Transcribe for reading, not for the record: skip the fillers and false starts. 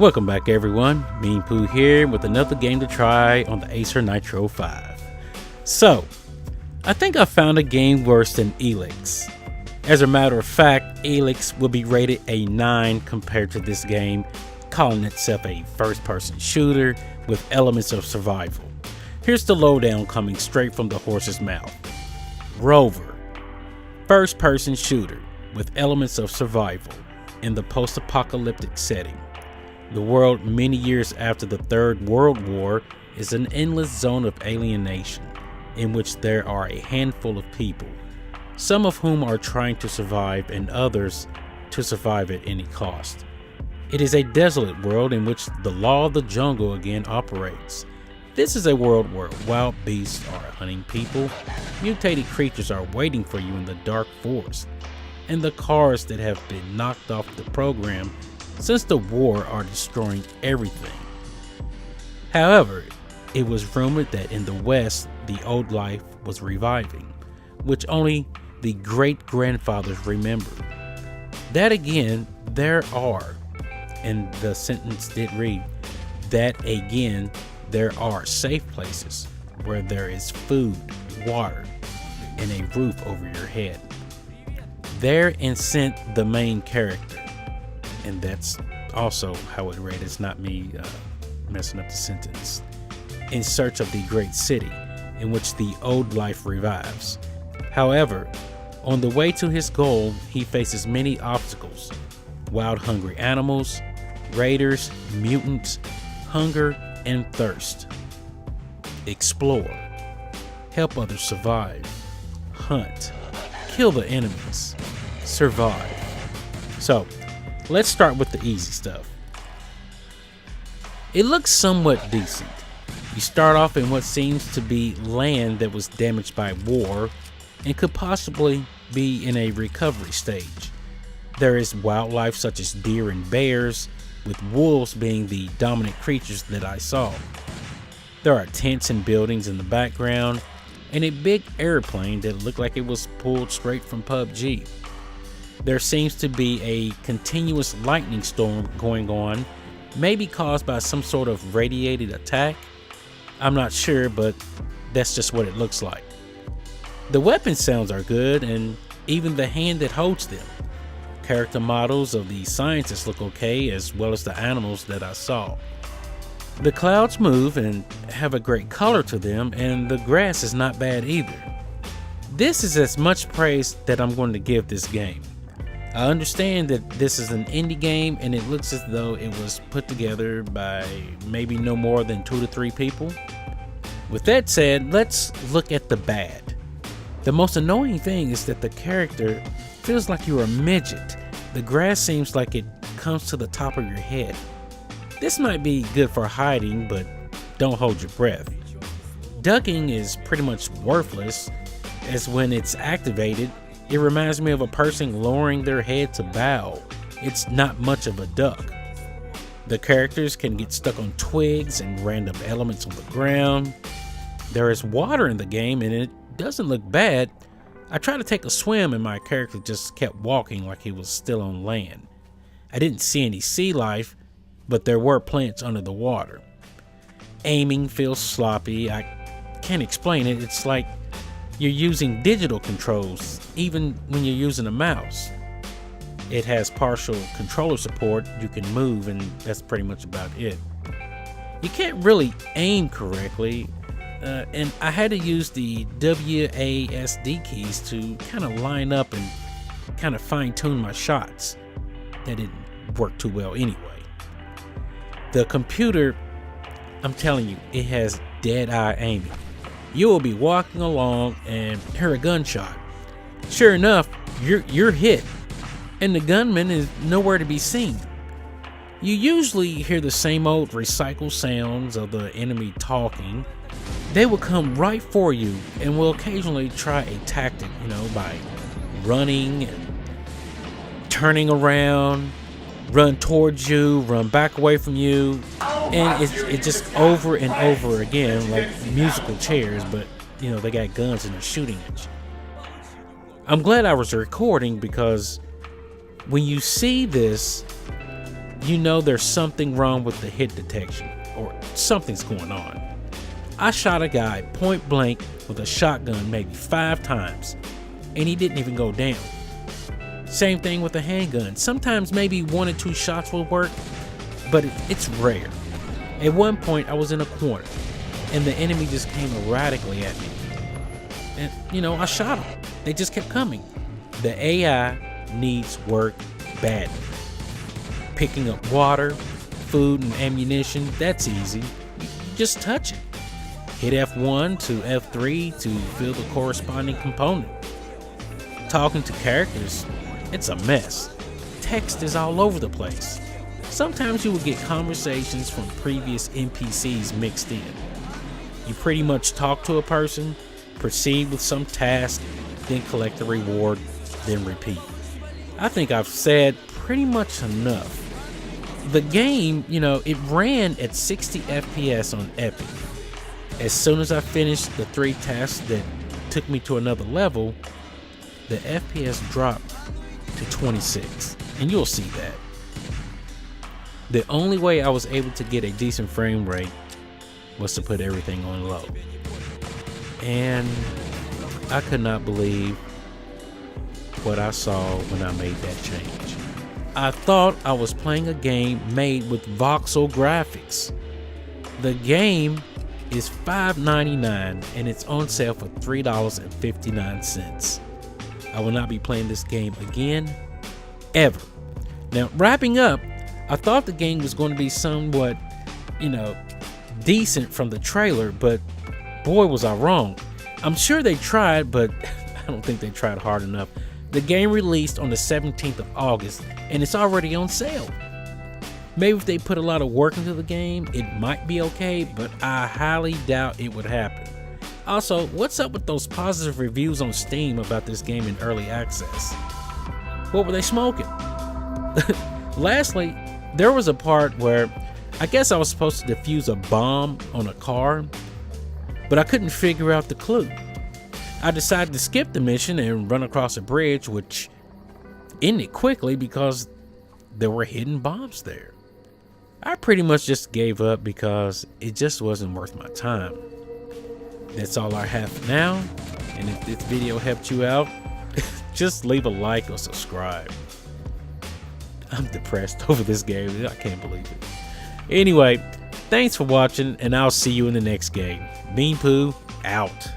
Welcome back everyone, Meanpooh here with another game to try on the Acer Nitro 5. So, I think I found a game worse than Elix. As a matter of fact, Elix will be rated a 9 compared to this game, calling itself a first-person shooter with elements of survival. Here's the lowdown coming straight from the horse's mouth. R.O.V.E.R, first-person shooter with elements of survival in the post-apocalyptic setting. The world many years after the Third World War is an endless zone of alienation in which there are a handful of people, some of whom are trying to survive and others to survive at any cost. It is a desolate world in which the law of the jungle again operates. This is a world where wild beasts are hunting people, mutated creatures are waiting for you in the dark forest, and the cars that have been knocked off the program since the war are destroying everything. However, it was rumored that in the West, the old life was reviving, which only the great-grandfathers remember. That again, there are, and the sentence did read, that again, there are safe places where there is food, water, and a roof over your head. There and sent the main character. And that's also how it read. It's not me messing up the sentence. In search of the great city in which the old life revives. However, on the way to his goal, he faces many obstacles. Wild hungry animals, raiders, mutants, hunger, and thirst. Explore. Help others survive. Hunt. Kill the enemies. Survive. So, let's start with the easy stuff. It looks somewhat decent. You start off in what seems to be land that was damaged by war and could possibly be in a recovery stage. There is wildlife such as deer and bears, with wolves being the dominant creatures that I saw. There are tents and buildings in the background, and a big airplane that looked like it was pulled straight from PUBG. There seems to be a continuous lightning storm going on, maybe caused by some sort of radiated attack. I'm not sure, but that's just what it looks like. The weapon sounds are good, and even the hand that holds them. Character models of the scientists look okay, as well as the animals that I saw. The clouds move and have a great color to them, and the grass is not bad either. This is as much praise that I'm going to give this game. I understand that this is an indie game and it looks as though it was put together by maybe no more than 2 to 3 people. With that said, let's look at the bad. The most annoying thing is that the character feels like you're a midget. The grass seems like it comes to the top of your head. This might be good for hiding, but don't hold your breath. Ducking is pretty much worthless, as when it's activated, it reminds me of a person lowering their head to bow. It's not much of a duck. The characters can get stuck on twigs and random elements on the ground. There is water in the game and it doesn't look bad. I tried to take a swim and my character just kept walking like he was still on land. I didn't see any sea life, but there were plants under the water. Aiming feels sloppy. I can't explain it. It's like you're using digital controls, even when you're using a mouse. It has partial controller support, you can move, and that's pretty much about it. You can't really aim correctly, and I had to use the WASD keys to kind of line up and kind of fine-tune my shots. That didn't work too well anyway. The computer, I'm telling you, it has dead-eye aiming. You will be walking along and hear a gunshot. Sure enough, you're hit, and the gunman is nowhere to be seen. You usually hear the same old recycled sounds of the enemy talking. They will come right for you and will occasionally try a tactic, by running and turning around, run towards you, run back away from you. And it's just over and over again, like musical chairs, but they got guns and they're shooting at you. I'm glad I was recording because when you see this, you know there's something wrong with the hit detection, or something's going on. I shot a guy point blank with a shotgun maybe 5 times, and he didn't even go down. Same thing with a handgun. Sometimes maybe 1 or 2 shots will work, but it's rare. At one point, I was in a corner, and the enemy just came erratically at me. And, I shot them. They just kept coming. The AI needs work badly. Picking up water, food, and ammunition, that's easy. You just touch it. Hit F1 to F3 to fill the corresponding component. Talking to characters, it's a mess. Text is all over the place. Sometimes you will get conversations from previous NPCs mixed in. You pretty much talk to a person, proceed with some task, then collect the reward, then repeat. I think I've said pretty much enough. The game, it ran at 60 FPS on Epic. As soon as I finished the 3 tasks that took me to another level, the FPS dropped to 26, and you'll see that. The only way I was able to get a decent frame rate was to put everything on low. And I could not believe what I saw when I made that change. I thought I was playing a game made with voxel graphics. The game is $5.99 and it's on sale for $3.59. I will not be playing this game again, ever. Now, wrapping up, I thought the game was going to be somewhat, decent from the trailer, but boy was I wrong. I'm sure they tried, but I don't think they tried hard enough. The game released on the 17th of August, and it's already on sale. Maybe if they put a lot of work into the game, it might be okay, but I highly doubt it would happen. Also, what's up with those positive reviews on Steam about this game in early access? What were they smoking? Lastly, there was a part where I guess I was supposed to defuse a bomb on a car, but I couldn't figure out the clue. I decided to skip the mission and run across a bridge, which ended quickly because there were hidden bombs there. I pretty much just gave up because it just wasn't worth my time. That's all I have for now, and if this video helped you out, just leave a like or subscribe. I'm depressed over this game. I can't believe it. Anyway, thanks for watching, and I'll see you in the next game. Meanpooh out.